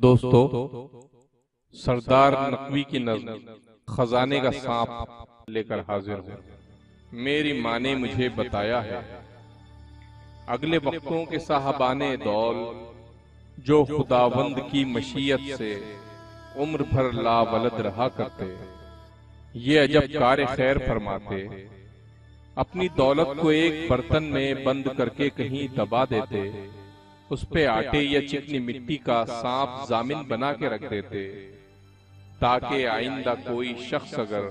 दोस्तों, सरदार नकवी की नज़्म खजाने का सांप लेकर हाजिर हूँ। मेरी माँ ने मुझे बताया है, अगले वक्तों के साहबाने दौल जो खुदावंद की मशीयत से उम्र भर लावलद रहा करते, ये अजब कार खैर फरमाते। अपनी दौलत को एक बर्तन में बंद करके कहीं दबा देते, उस पे आटे या चिकनी मिट्टी का सांप जामिन बना के रख देते, ताकि आइंदा कोई शख्स अगर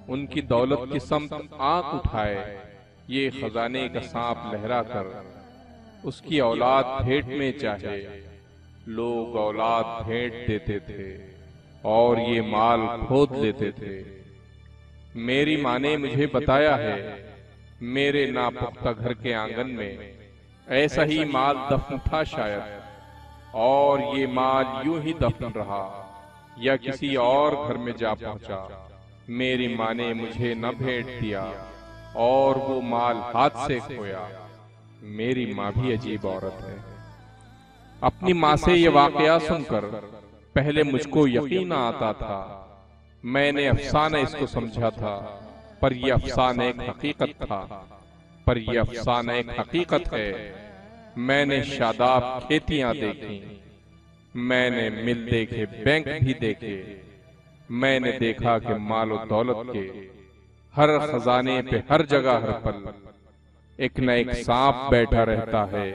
उनकी दौलत की समत आंख उठाए, ये खजाने का सांप लहरा कर उसकी औलाद भेंट में चाहे। लोग औलाद भेंट देते थे और ये माल खोद लेते थे। मेरी माँ ने मुझे बताया है, मेरे नापुख्ता घर के आंगन में ऐसा ही माल दफन था शायद, और ये माल यूं ही दफन रहा या किसी और घर में जा पहुंचा। मेरी माँ ने मुझे न भेंट दिया और वो माल हाथ से खोया। मेरी माँ भी अजीब औरत है। अपनी माँ से ये वाकया सुनकर पहले मुझको यकीन न आता था। मैंने अफसाना इसको समझा था, पर यह अफसाना एक हकीकत था। पर यह अफसाना एक हकीकत है। मैंने शादाब खेतियां देखी, मैंने मिल देखे, बैंक भी देखे। मैंने देखा कि मालो दौलत के हर खजाने पे, हर जगह, हर पल एक न एक सांप बैठा रहता है